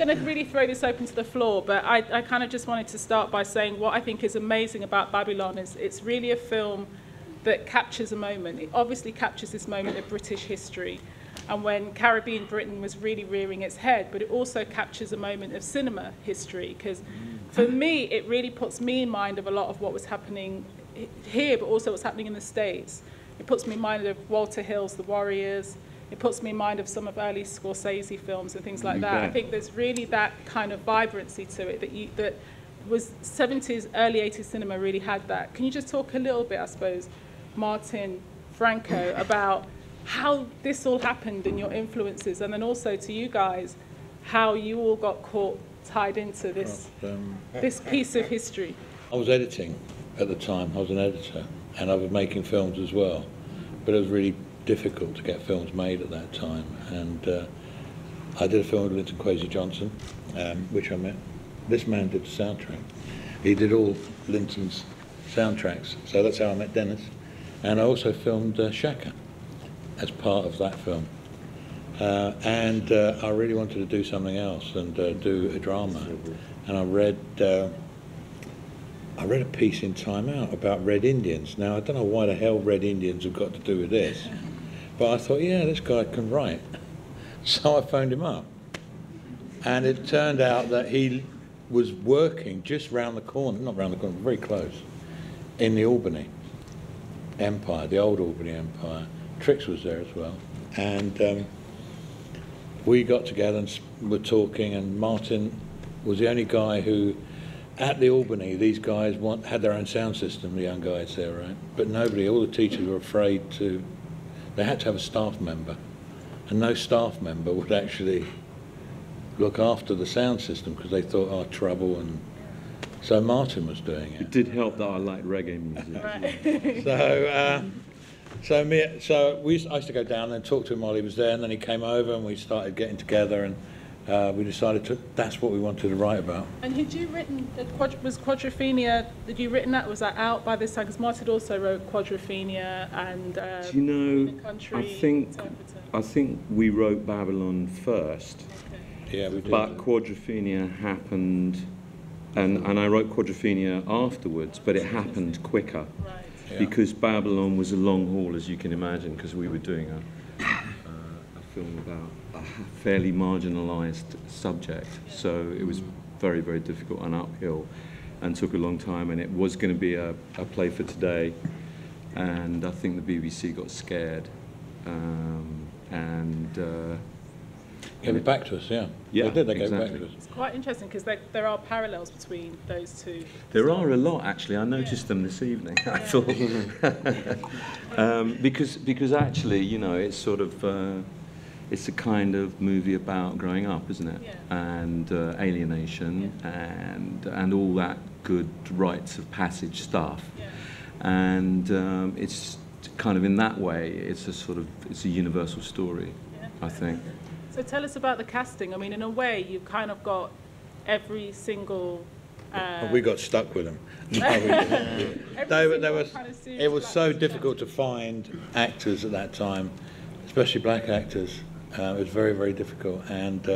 going to really throw this open to the floor, but I kind of just wanted to start by saying what I think is amazing about Babylon is it's really a film that captures a moment. It obviously captures this moment of British history and when Caribbean Britain was really rearing its head, but it also captures a moment of cinema history, because for me, it really puts me in mind of a lot of what was happening here, but also what's happening in the States. It puts me in mind of Walter Hill's The Warriors. It puts me in mind of some of early Scorsese films and things like that. I think there's really that kind of vibrancy to it that was 70s, early 80s cinema really had that. Can you just talk a little bit, I suppose, Martin, Franco, about how this all happened and your influences, and then also to you guys, how you all got tied into this, this piece of history? I was editing at the time. I was an editor, and I was making films as well. But it was really difficult to get films made at that time. And I did a film with Linton Kwesi Johnson, which I met. This man did the soundtrack. He did all Linton's soundtracks, so that's how I met Dennis. And I also filmed Shaka as part of that film. And I really wanted to do something else and do a drama. And I read a piece in Time Out about Red Indians. Now, I don't know why the hell Red Indians have got to do with this, but I thought, yeah, this guy can write. So I phoned him up. And it turned out that he was working just round the corner, not round the corner, very close, in the Albany Empire, the old Albany Empire. Trix was there as well. And we got together and were talking, and Martin was the only guy who, at the Albany, these guys had their own sound system, the young guys there, right? But nobody, all the teachers were afraid to, they had to have a staff member. And no staff member would actually look after the sound system because they thought, oh, trouble. And so Martin was doing it. It did help that I liked reggae music. I used to go down and talk to him while he was there, and then he came over and we started getting together, and we decided that's what we wanted to write about. And had you written, was Quadrophenia, had you written that, was that out by this time? Because Martin also wrote Quadrophenia and Do you know, I think we wrote Babylon first. Okay. Yeah, we did. But Quadrophenia happened, and I wrote Quadrophenia afterwards, but it happened quicker. Right. Yeah. Because Babylon was a long haul, as you can imagine, because we were doing a film about a fairly marginalised subject. So it was very, very difficult and uphill and took a long time, and it was going to be a play for today. And I think the BBC got scared. Gave it back to us, yeah. Yeah, they did, they exactly. gave it back to us. It's quite interesting because there are parallels between those two. There are a lot, actually. I noticed them this evening, I thought. Because actually, you know, it's sort of, it's a kind of movie about growing up, isn't it? Yeah. And alienation, and all that good rites of passage stuff. Yeah. And it's kind of in that way, it's a universal story, Yeah. I think. So tell us about the casting. I mean, in a way, you've kind of got every single... We got stuck with them. It was so difficult to find actors at that time, especially black actors. It was very, very difficult. And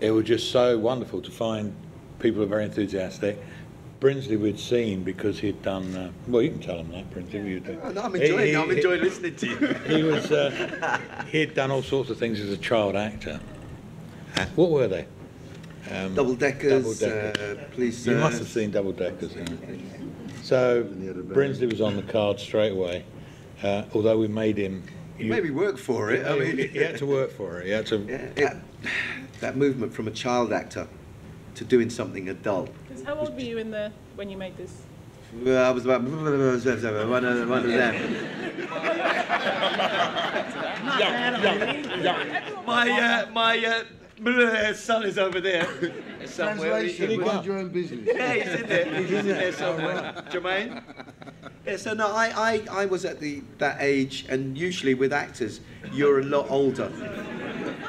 it was just so wonderful to find people who were very enthusiastic. Brinsley we'd seen because he'd done, well, you can tell him that, Brinsley. You do. I'm enjoying listening to you. He'd done all sorts of things as a child actor. What were they? Double deckers, police. You must have seen Double Deckers. Yeah. So Brinsley was on the card straight away, although we made him. Maybe work for it. I mean, he had to work for it. He had to. That movement from a child actor to doing something adult. Because how old were you when you made this? Well, I was about one of them. My son is over there somewhere. Translation, mind your own business. Yeah, he's in there. He's in there somewhere. Jermaine? Yeah, so no, I was at that age, and usually with actors, you're a lot older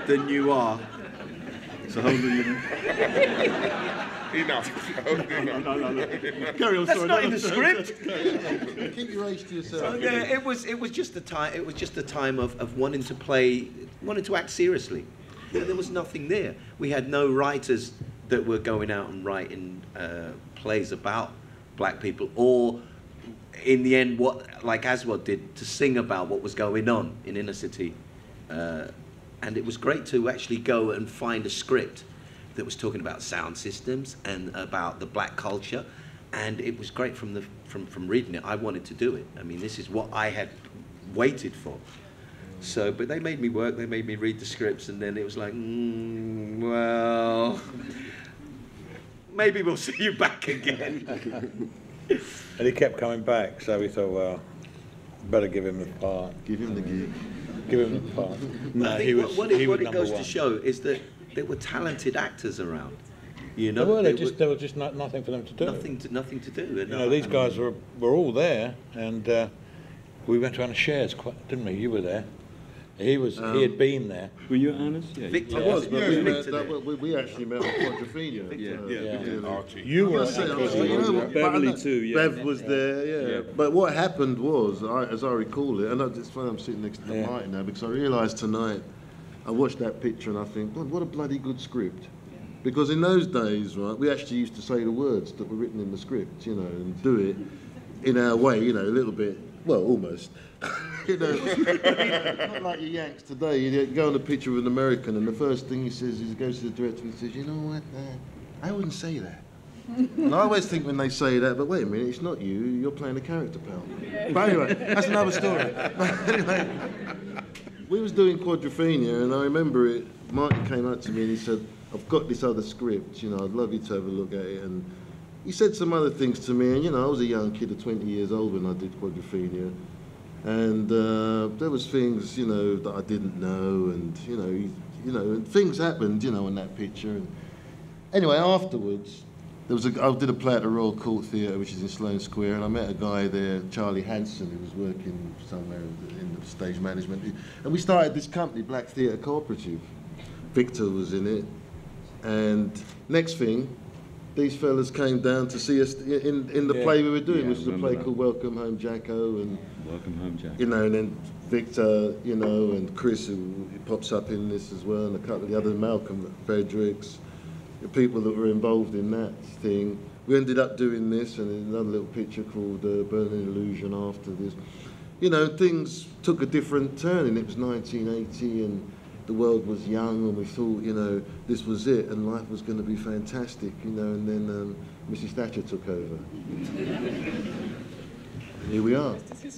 than you are. So how old are you now? Enough. No. Carry on. That's not in the script. Keep your age to yourself. So, yeah, it was just the time. It was just the time of wanting to act seriously, You know, there was nothing there. We had no writers that were going out and writing plays about black people, or in the end, what, like Aswad did, to sing about what was going on in inner city. And it was great to actually go and find a script that was talking about sound systems and about the black culture. And it was great from reading it. I wanted to do it. I mean, this is what I had waited for. So, but they made me work. They made me read the scripts, and then it was like, well, maybe we'll see you back again. And he kept coming back, so we thought, well, better give him the part. Give him the gig. Give him the part. No, I think he was. what he was it number goes one. to show is that there were talented actors around. You know, Well, there was just nothing for them to do. nothing to do. You know, these guys were all there, and we went around the shares, didn't we? You were there. He had been there. Were you at Anna's? Yeah. Victor I was, was, but Victor we actually met on Quadrophenia. Yeah. You were. I say, you know what, Beverly too, yeah. Bev was there, yeah. But what happened was, as I recall it, and it's funny I'm sitting next to the mic now, because I realised tonight, I watched that picture and I think, God, what a bloody good script. Because in those days, right, we actually used to say the words that were written in the script, you know, and do it in our way, you know, a little bit, well, almost. You know, not like your Yanks today. You go on a picture of an American, and the first thing he says is he goes to the director and he says, you know what, I wouldn't say that. And I always think when they say that, but wait a minute, it's not you, you're playing a character, pal. But anyway, that's another story. Anyway, we was doing Quadrophenia, and I remember it, Martin came up to me and he said, I've got this other script, you know, I'd love you to have a look at it. And he said some other things to me, and you know, I was a young kid of 20 years old when I did Quadrophenia. And there was things, you know, that I didn't know, and and things happened, you know, in that picture. And anyway, afterwards, I did a play at the Royal Court Theatre, which is in Sloane Square, and I met a guy there, Charlie Hanson, who was working somewhere in the stage management, and we started this company, Black Theatre Cooperative. Victor was in it, and next thing, these fellas came down to see us in the play we were doing, which was a play called Welcome Home, Jacko, and Welcome Home, Jack. you know, and then Victor, you know, and Chris, who pops up in this as well, and a couple of the other, Malcolm, Fredericks, the people that were involved in that thing. We ended up doing this, and another little picture called Burning Illusion after this. You know, things took a different turn, and it was 1980, and the world was young, and we thought, you know, this was it, and life was going to be fantastic, you know, and then Mrs. Thatcher took over. Here we are. The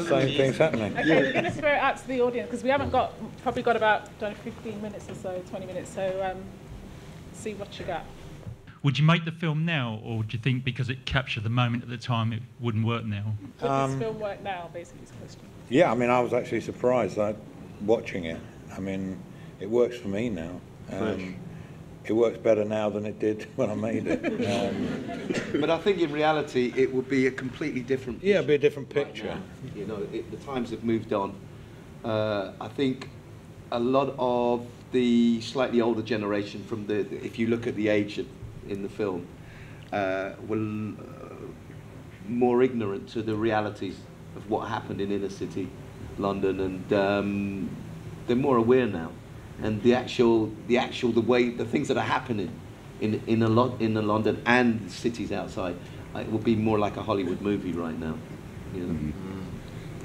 same thing's happening. Okay, we're going to throw it out to the audience because we haven't probably got about 15 minutes or so, 20 minutes. So see what you got. Would you make the film now, or do you think because it captured the moment at the time, it wouldn't work now? Would this film work now? Basically, is the question. Yeah, I mean, I was actually surprised watching it. I mean, it works for me now. It works better now than it did when I made it. But I think in reality, it would be a completely different picture. Yeah, it'd be a different picture. You know, the times have moved on. I think a lot of the slightly older generation, if you look at the age in the film, were more ignorant to the realities of what happened in inner city London, and they're more aware now. And the things that are happening in London and the cities outside, it would be more like a Hollywood movie right now. You know,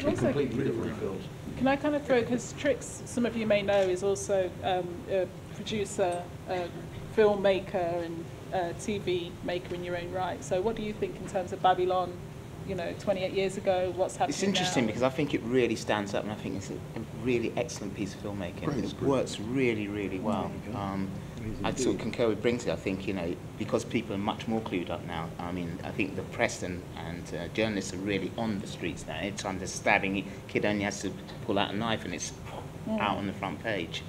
Also, completely different films. can I kind of throw, because Trix, some of you may know, is also a producer, filmmaker, and TV maker in your own right. So what do you think in terms of Babylon? You know, 28 years ago, what's happening It's interesting now? because I think it really stands up, and I think it's a really excellent piece of filmmaking. It works really, really well. I sort of concur with Brinksy. I think, you know, because people are much more clued up now. I mean, I think the press and journalists are really on the streets now. Every time there's stabbing, a kid only has to pull out a knife and it's out on the front page.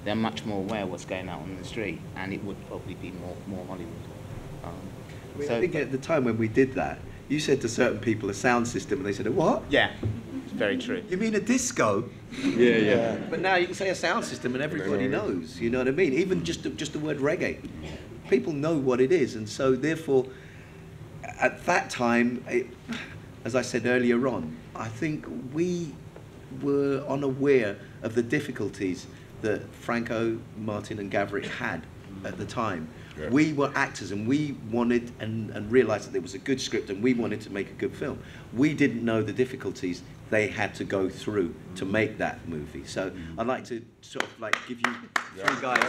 They're much more aware of what's going on in the street, and it would probably be more Hollywood. I think at the time when we did that, you said to certain people a sound system, and they said, what? Yeah, it's very true. You mean a disco? Yeah. But now you can say a sound system and everybody knows, you know what I mean? Even just the word reggae. People know what it is, and so therefore, at that time, as I said earlier on, I think we were unaware of the difficulties that Franco, Martin and Gavrik had at the time. Yeah. We were actors and we wanted and realised that there was a good script and we wanted to make a good film. We didn't know the difficulties they had to go through to make that movie. So I'd like to sort of like give you three guys.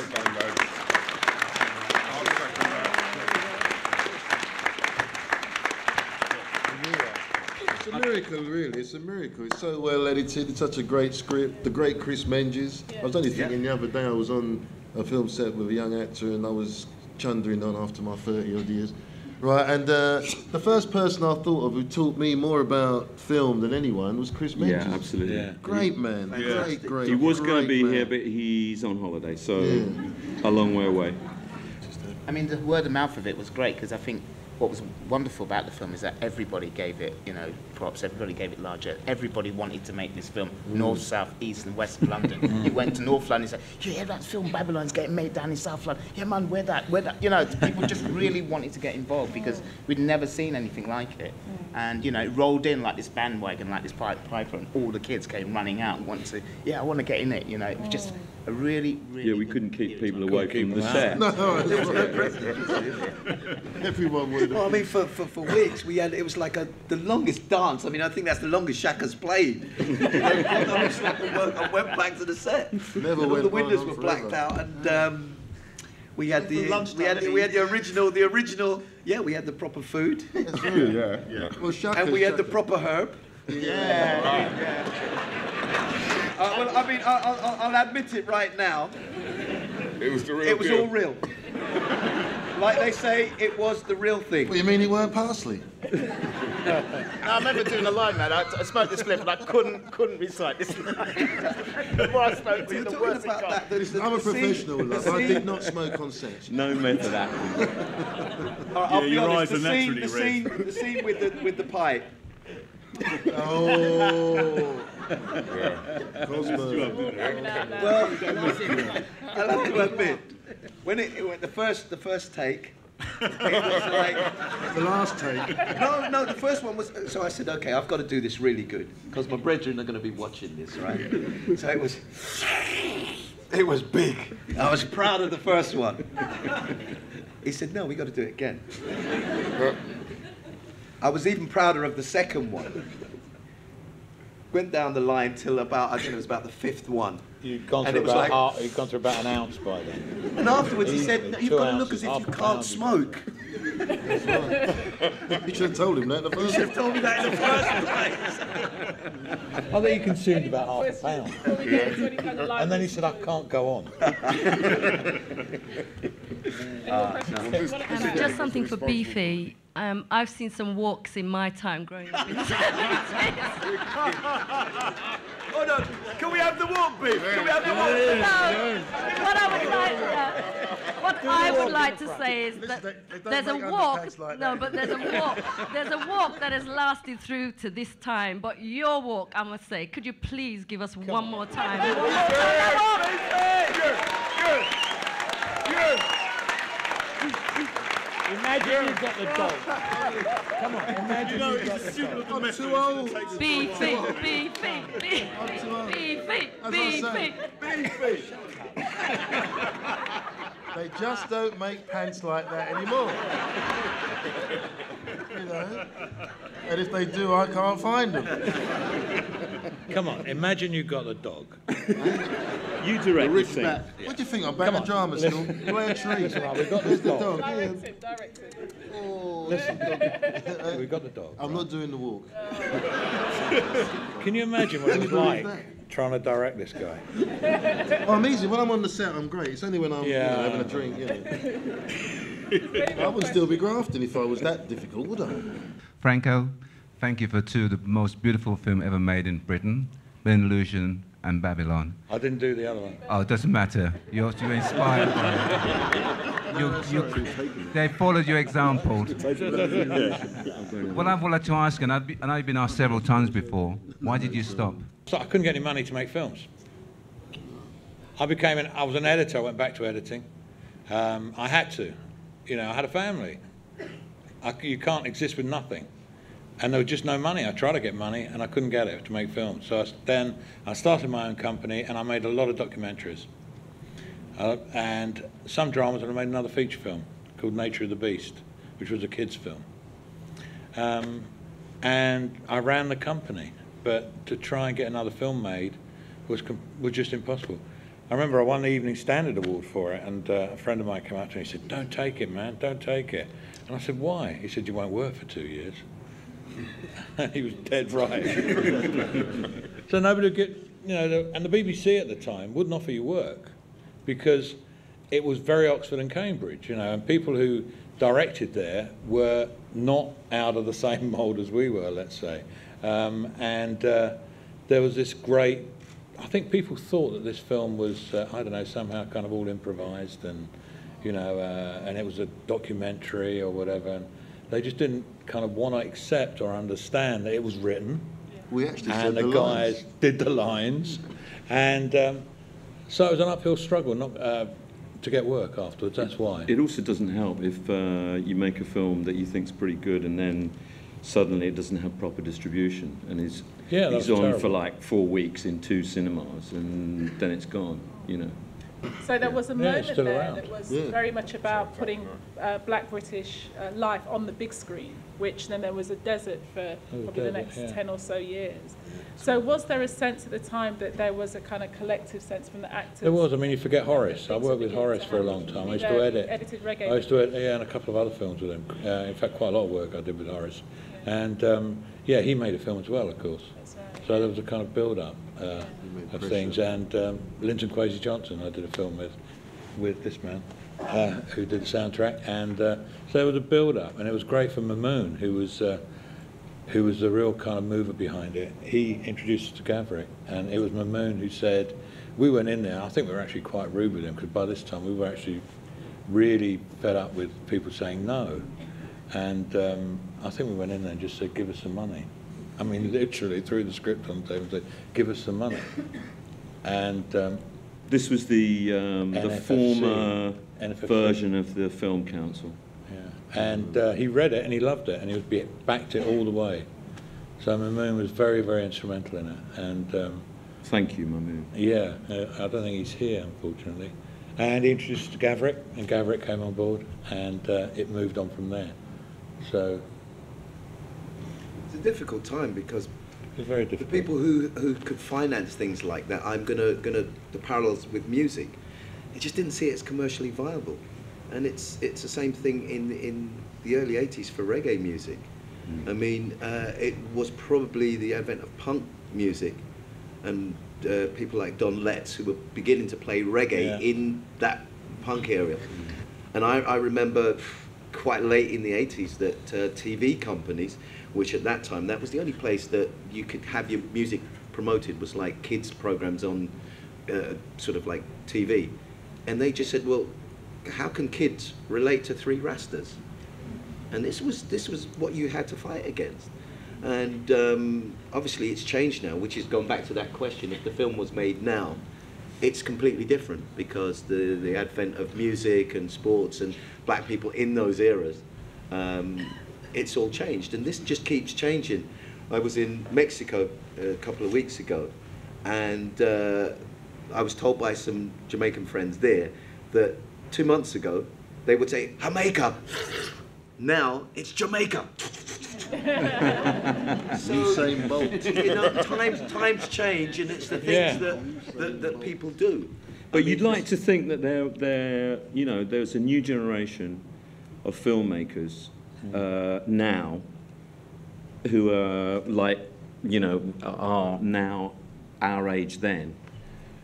It's a miracle, really. It's a miracle. It's so well edited. It's such a great script. The great Chris Menges. I was only thinking the other day I was on a film set with a young actor and I was chundering on after my 30-odd years. Right, and the first person I thought of who taught me more about film than anyone was Chris Menges. Yeah, absolutely. Yeah. Great man. Yeah. Great. He was going to be man. here, but he's on holiday, so a long way away. I mean, the word of mouth of it was great because I think what was wonderful about the film is that everybody gave it, you know, props. Everybody gave it larger. Everybody wanted to make this film north, south, east, and west of London. You went to North London and said, "Yeah, that film Babylon's getting made down in South London. Yeah, man, where that? You know, people just really wanted to get involved because we'd never seen anything like it. And you know, it rolled in like this bandwagon, like this Piper, and all the kids came running out and wanted to, I want to get in it. You know, it was just a really, really. Yeah, we couldn't keep people away from the set. No, there was no president. Everyone would. Well, I mean, for weeks we had. It was like the longest dance. I mean, I think that's the longest Shaka's played. I went back to the set. Never all went the windows were forever. blacked out, and we had the original. Yeah, we had the proper food. That's true. Yeah. Well, Shaka, and we had the proper herb. Yeah. Well, I mean, I'll admit it right now. It was the real. It was all real. Like they say, it was the real thing. What, you mean it weren't parsley? I remember doing a line, man. I smoked this clip and I couldn't recite this line. Before I smoked it, the worst it got. Listen, I'm a professional, love. I did not smoke on set. No method acting. I'll be your honest, eyes are naturally red. The scene with the pie. Oh. Well, I'll have to admit, when it went the first take, it was like the last take. No, the first one was. So I said, okay, I've got to do this really good because my brethren are going to be watching this, right? So it was big. I was proud of the first one. He said, no, we got to do it again. I was even prouder of the second one. Went down the line till about, I think it was about the fifth one. You'd gone through about an ounce by then. And afterwards he said, you've got to look as if you can't smoke. That's right. You should have told him that in the first place. You should have told me that in the first place. I think he consumed about half a pound. And then he said, I can't go on. Just something for Beefy. I've seen some walks in my time growing up in the 70s. Hold on, can we have the walk, Beef? Can we have the walk? No, what I would like to say is that there's a walk, there's a walk that has lasted through to this time, but your walk, I must say, could you please give us one more time? Imagine you've got the dog. Come on, imagine you've got the dog. I'm too old. Beefy. They just don't make pants like that anymore. You know? And if they do, I can't find them. Come on, imagine you've got the dog. You direct the scene. What do you think? I'm back at drama school. Play a tree. We've got the dog. Direct him. Listen, we've got the dog. I'm not doing the walk. Can you imagine what it was like trying to direct this guy? Oh, I'm easy. When I'm on the set, I'm great. It's only when I'm having a drink. I would still be grafting if I was that difficult, would I? Franco, thank you for two of the most beautiful films ever made in Britain, Ben Illusion and Babylon. I didn't do the other one. Oh, it doesn't matter. You're inspired by it. They followed your example. What I would like to ask, and I know you've been asked several times before, why did you stop? So I couldn't get any money to make films. I was an editor. I went back to editing. I had to. You know, I had a family. You can't exist with nothing. And there was just no money. I tried to get money, and I couldn't get it to make films. So then I started my own company, and I made a lot of documentaries. And some dramas, and I made another feature film called Nature of the Beast, which was a kids' film. And I ran the company, but to try and get another film made was just impossible. I remember I won the Evening Standard Award for it, and a friend of mine came up to me and said, "Don't take it, man, don't take it." And I said, "Why?" He said, "You won't work for 2 years." And he was dead right. So nobody would get, you know, and the BBC at the time wouldn't offer you work because it was very Oxford and Cambridge, you know, and people who directed there were not out of the same mould as we were, let's say. There was this great, I think people thought that this film was, I don't know, somehow kind of all improvised and, you know, and it was a documentary or whatever. And they just didn't kind of want to accept or understand that it was written. We actually and said the guys lines. did the lines. And so it was an uphill struggle not to get work afterwards, that's why. It also doesn't help if you make a film that you think's pretty good and then suddenly it doesn't have proper distribution and he's on terrible. for like 4 weeks in 2 cinemas and then it's gone, you know. So there was a moment still there around. that was very much about putting Black British life on the big screen, which then there was a desert for probably the next 10 or so years. So was there a sense at the time that there was a kind of collective sense from the actors? There was. I mean, you forget Horace. I worked with Horace for a long time. I used to edit. Edited reggae. I used to edit, and a couple of other films with him. In fact, quite a lot of work I did with Horace. And yeah, he made a film as well, of course. That's right. So there was a kind of build-up of things. And Linton Kwesi Johnson, I did a film with this man who did the soundtrack. And so there was a build-up, and it was great for Mamoon, who was the real kind of mover behind it. He introduced us to Gavrik, and it was Mamoon who said, we went in there, I think we were actually quite rude with him, because by this time we were actually really fed up with people saying no. And I think we went in there and just said, give us some money. I mean, literally threw the script on the table and said, give us some money. And this was the former NFFC. version of the Film Council. Yeah. And he read it and he loved it and he backed it all the way. So Mamoon was very, very instrumental in it. And thank you, Mamoon. Yeah, I don't think he's here, unfortunately. And he introduced us to Gavrik, and Gavrik came on board, and it moved on from there. So it's a difficult time because it's very difficult. The people who could finance things like that, the parallels with music, they just didn't see it as commercially viable. And it's the same thing in the early 80s for reggae music. I mean, it was probably the advent of punk music and people like Don Letts who were beginning to play reggae in that punk area. And I remember quite late in the 80s that TV companies, which at that time, that was the only place that you could have your music promoted, was like kids programs on sort of like TV. And they just said, well, how can kids relate to Three Rastas? And this was what you had to fight against. And obviously it's changed now, which has gone back to that question, if the film was made now, it's completely different because the advent of music and sports and black people in those eras, it's all changed. And this just keeps changing. I was in Mexico a couple of weeks ago, and I was told by some Jamaican friends there that 2 months ago, they would say, Jamaica. Now it's Jamaica. So, same boat. You know, times change, and it's the things that people do. But you'd like to think that there's a new generation of filmmakers now who are are now our age then,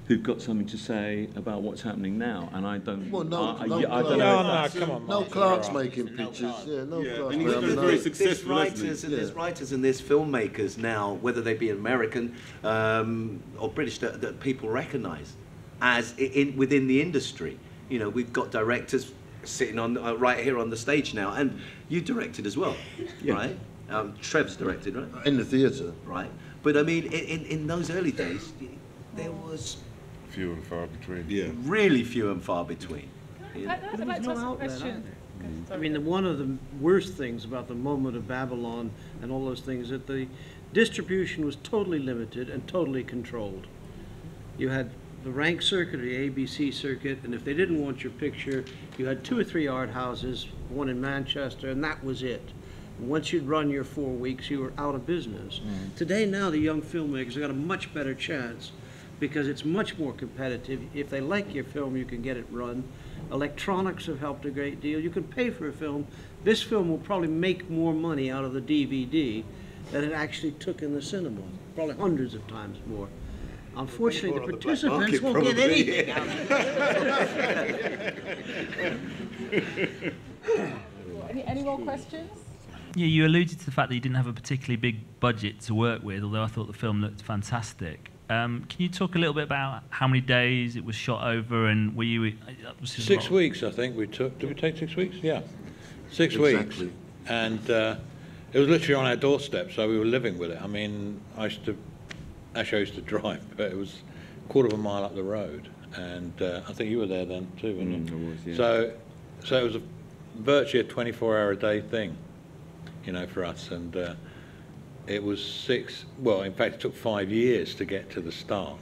who've got something to say about what's happening now, and I don't. Well, I don't know. Come on, no Mark. Clark's making pictures. Yeah, no Clark's. And he's been very successful. There's writers and there's filmmakers now, whether they be American or British, that people recognise as within the industry. You know, we've got directors sitting on right here on the stage now, and you directed as well, right? Trev's directed, right? In the theatre, right? But I mean, in those early days, there was few and far between. Yeah, really few and far between. I'd like to ask a question. I mean, one of the worst things about the moment of Babylon and all those things, that the distribution was totally limited and totally controlled. You had the rank circuit or the ABC circuit, and if they didn't want your picture, you had 2 or 3 art houses, one in Manchester, and that was it. Once you'd run your 4 weeks, you were out of business. Today, now, the young filmmakers have got a much better chance because it's much more competitive. If they like your film, you can get it run. Electronics have helped a great deal. You can pay for a film. This film will probably make more money out of the DVD than it actually took in the cinema, probably hundreds of times more. Unfortunately, the participants won't get anything out of it. Any more questions? Yeah, you alluded to the fact that you didn't have a particularly big budget to work with, although I thought the film looked fantastic. Can you talk a little bit about how many days it was shot over, and were you... 6 weeks, I think we took. Did we take 6 weeks? Yeah. 6 weeks. And it was literally on our doorstep, so we were living with it. I mean, I used to drive, but it was a quarter of a mile up the road. And I think you were there then too, weren't you? I was, yeah. So it was virtually a 24-hour-a-day thing, you know, for us. And it was in fact, it took 5 years to get to the start.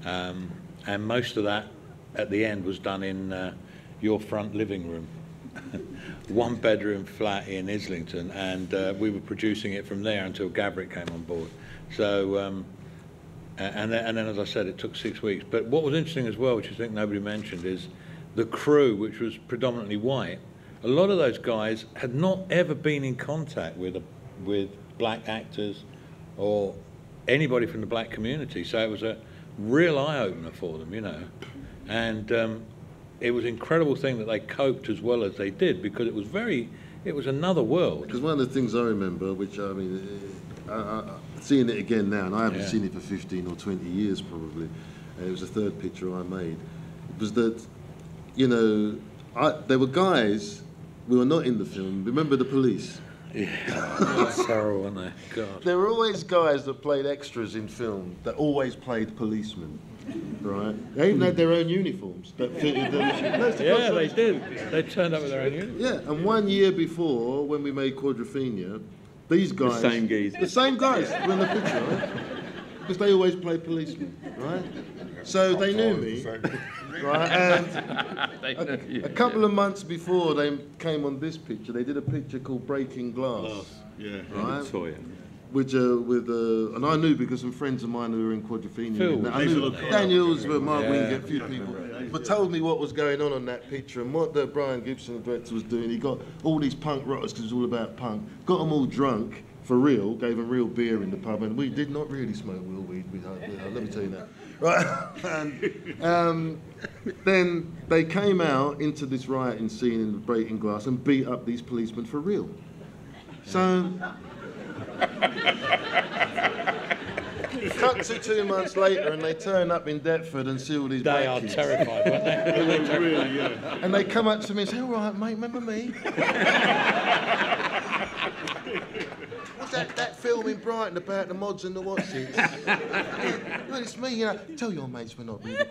And most of that, at the end, was done in your front living room. 1-bedroom flat in Islington, and we were producing it from there until Gabrick came on board. So, and then, as I said, it took 6 weeks. But what was interesting as well, which I think nobody mentioned, is the crew, which was predominantly white. A lot of those guys had not ever been in contact with black actors or anybody from the black community. So it was a real eye-opener for them, you know. And it was an incredible thing that they coped as well as they did, because it was another world. Because one of the things I remember, which I mean, seeing it again now, and I haven't seen it for 15 or 20 years probably, and it was the 3rd picture I made, was that, you know, there were guys who were not in the film. Remember the police? Yeah, that's terrible, wasn't it? God. There were always guys that played extras in film that always played policemen. Right? They even had their own uniforms that fitted them. Yeah, they did. They turned up with their own uniforms. Yeah, and 1 year before, when we made Quadrophenia, these guys... The same guys. The same guys were in the picture, right? Because they always played policemen, right? So they knew me, right? And a couple of months before they came on this picture, they did a picture called Breaking Glass. Yeah, right? Victoria. And I knew because some friends of mine who were in Quadrophenia, I knew Daniels, Mark Wingate, a few people, but told me what was going on that picture and what the Brian Gibson, the director, was doing. He got all these punk rockers, because it was all about punk, got them all drunk for real, gave them real beer in the pub, and we did not really smoke real weed. Let me tell you that. Right? And then they came out into this rioting scene in Breaking Glass and beat up these policemen for real. So... Cut to 2 months later, and they turn up in Deptford and see all these black kids. They are terrified, weren't they? Really, yeah. And they come up to me and say, "All right, mate, remember me?" What's that film in Brighton about the mods and the what's-its? Well, it's me, you know. Tell your mates we're not really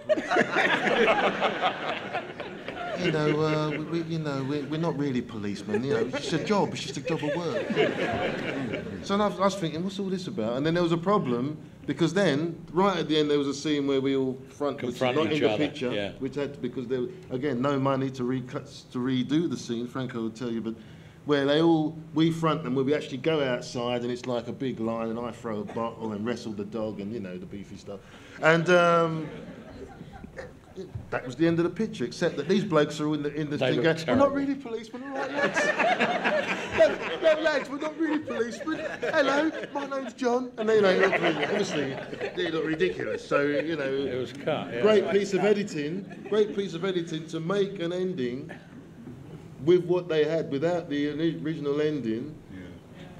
you know, we're not really policemen. You know, it's just a job. It's just a job of work. So I was thinking, what's all this about? And then there was a problem, because then, right at the end, there was a scene where we all confront not each in the other, picture, which had, because there was, again, no money to redo the scene. Franco will tell you, but where we front them, where we actually go outside, and it's like a big line, and I throw a bottle and wrestle the dog, and you know, the beefy stuff. And that was the end of the picture, except that these blokes are in the thing going, "We're not really policemen, all right, lads." no, lads, we're not really policemen. Hello, my name's John. And they, you know, obviously, they look ridiculous. So, you know, it was cut. Yeah. Great piece of editing to make an ending with what they had, without the original ending,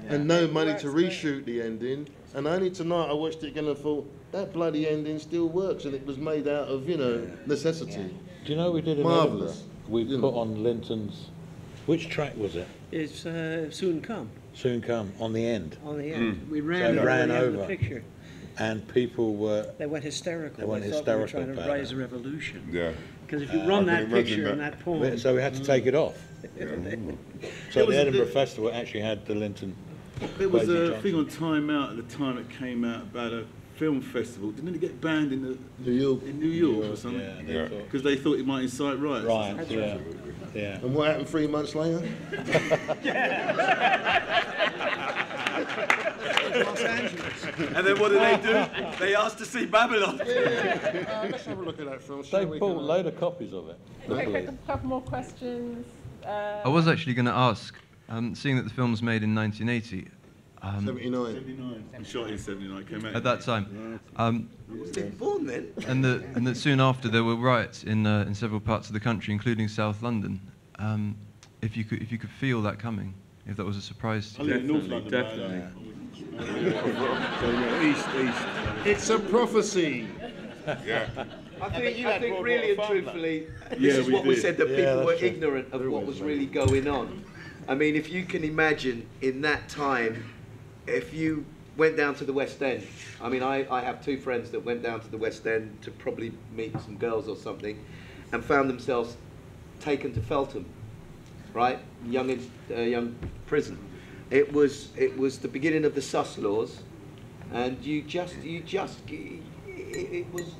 and no money to reshoot the ending. And only tonight I watched it again and thought, that bloody ending still works, and it was made out of, you know, necessity. Do you know what we did in Marvellous. We put on Linton's... Which track was it? It's Soon Come. Soon Come, on the end. On the end. We ran over the picture. And people were... They went hysterical. They went hysterical. They were trying to rise a revolution. Yeah. Because if you run that picture and that poem... So we had to take it off. So the Edinburgh Festival actually had the Linton. There was Basie a Johnson. thing on Time Out at the time it came out about a film festival. Didn't it get banned in New York or something? Yeah, Because they thought it might incite riots. Right, yeah. And what happened 3 months later? And then what did they do? They asked to see Babylon. Let's have a look at that film. They bought a load of copies of it. Okay, a couple more questions. I was actually going to ask, seeing that the film was made in 1980. 79. We shot in 79. Came out At that time. Was he born then? And that soon after there were riots in several parts of the country, including South London. If you could feel that coming, if that was a surprise to you. I live in North London. Definitely. East. It's a prophecy. Yeah. I think really and truthfully, this Yeah, is we what we did. said, that Yeah, people that's were true. ignorant of what was really going on. I mean, if you can imagine in that time, if you went down to the West End, I mean, I have two friends that went down to the West End to probably meet some girls or something, and found themselves taken to Feltham, right? Young prison. It was the beginning of the sus laws, and it was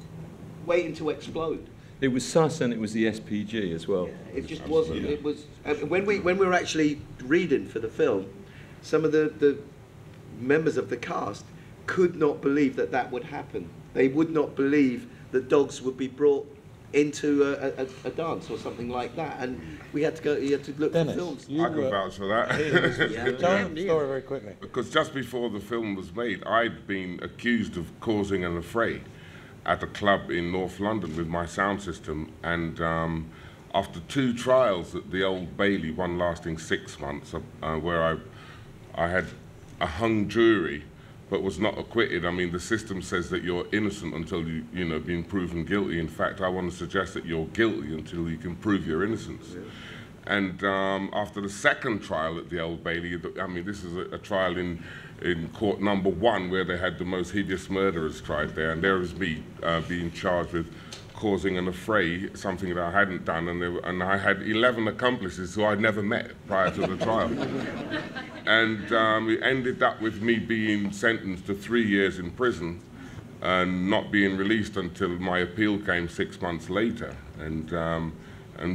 waiting to explode. It was sus and it was the SPG as well. It just wasn't. It was when we were actually reading for the film, some of the members of the cast could not believe that would happen. They would not believe that dogs would be brought into a dance or something like that, and we had to go. You had to look Dennis, for films. you I can vouch for that. Tell the story very quickly. Because just before the film was made, I'd been accused of causing an affray at a club in North London with my sound system, and after 2 trials at the Old Bailey, one lasting 6 months, where I had a hung jury but was not acquitted. I mean, the system says that you're innocent until you've been proven guilty. In fact, I want to suggest that you're guilty until you can prove your innocence. Yeah. And after the second trial at the Old Bailey, I mean, this is a trial in court number 1 where they had the most hideous murderers tried there, and there was me being charged with causing an affray, something that I hadn't done, and I had 11 accomplices who I'd never met prior to the trial. And it ended up with me being sentenced to 3 years in prison and not being released until my appeal came 6 months later, and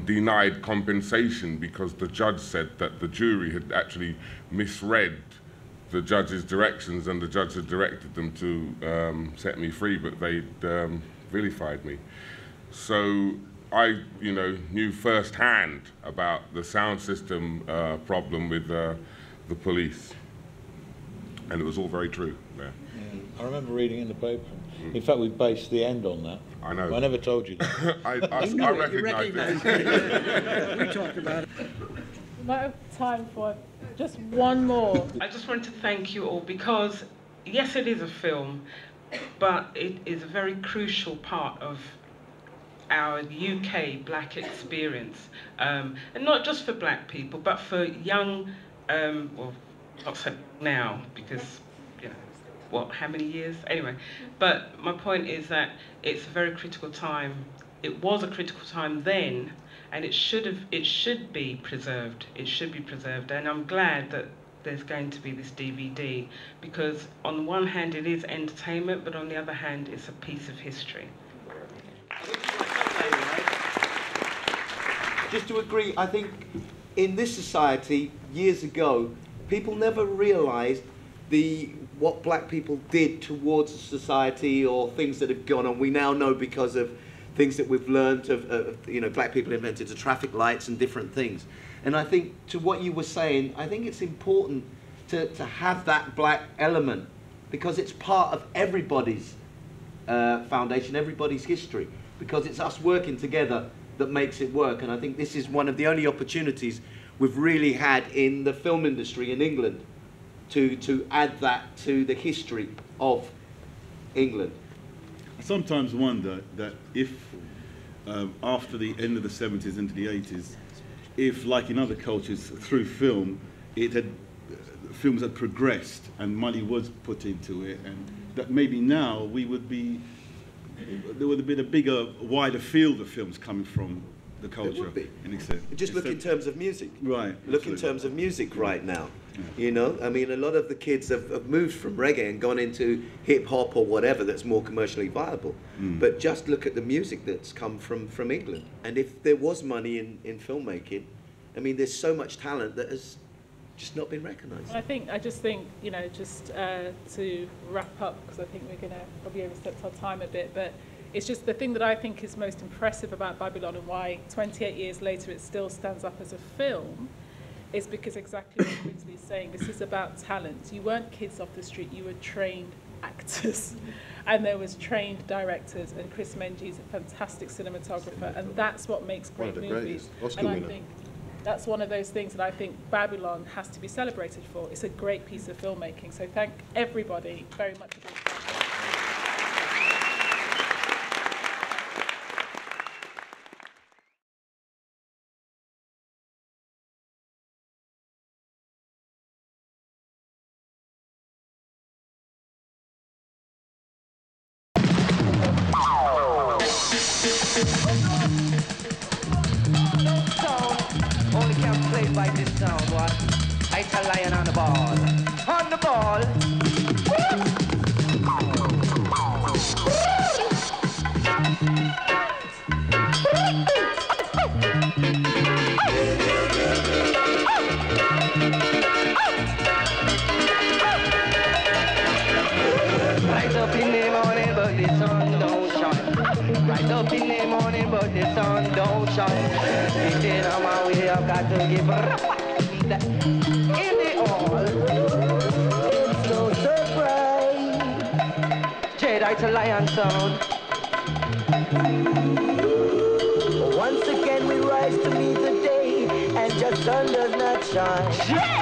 denied compensation because the judge said that the jury had actually misread the judge's directions, and the judge had directed them to set me free, but they'd vilified me. So I, knew firsthand about the sound system problem with the police, and it was all very true. Yeah. I remember reading in the paper. In fact, we based the end on that. I know. I never told you that. I recognise it. We talked about it. We might have time for just one more. I just wanted to thank you all because, yes, it is a film, but it is a very crucial part of our UK black experience, and not just for black people, but for young, well, not so now, because, how many years? Anyway, but my point is that it's a very critical time. It was a critical time then, and it should be preserved. It should be preserved, and I'm glad that there's going to be this DVD, because on the one hand it is entertainment, but on the other hand it's a piece of history. Just to agree, I think in this society, years ago, people never realised what black people did towards society or things that have gone on. We now know because of things that we've learned of black people invented the traffic lights and different things. And I think to what you were saying, I think it's important to have that black element, because it's part of everybody's foundation, everybody's history, because it's us working together that makes it work. And I think this is one of the only opportunities we've really had in the film industry in England to add that to the history of England. I sometimes wonder that if after the end of the 70s into the 80s, if like in other cultures through film, films had progressed and money was put into it, and that maybe now there would have been a bigger, wider field of films coming from the culture. would be. In extent. Just look in terms of music. Right. Look in terms of music right now. You know, I mean, a lot of the kids have moved from reggae and gone into hip hop or whatever that's more commercially viable. But just look at the music that's come from England. And if there was money in filmmaking, I mean, there's so much talent that has just not been recognised. I just think, you know, just to wrap up, because I think we're going to probably overstep our time a bit, but it's just the thing that I think is most impressive about Babylon and why 28 years later it still stands up as a film is because exactly what Brinsley is saying, this is about talent. You weren't kids off the street, you were trained actors. And there was trained directors, and Chris Menji is a fantastic cinematographer, and that's what makes great movies. And I think that's one of those things that I think Babylon has to be celebrated for. It's a great piece of filmmaking. So thank everybody very much for being part of it. Only can play by this sound, what? It's a lion on the ball. On the ball. Right up in the morning, but the sun don't shine. Right up in the morning, but the sun don't shine. Getting on my way, I've got to give that in the all. It's no surprise. Jedi to lion sound. Once again we rise to meet the day, and just sun does not shine.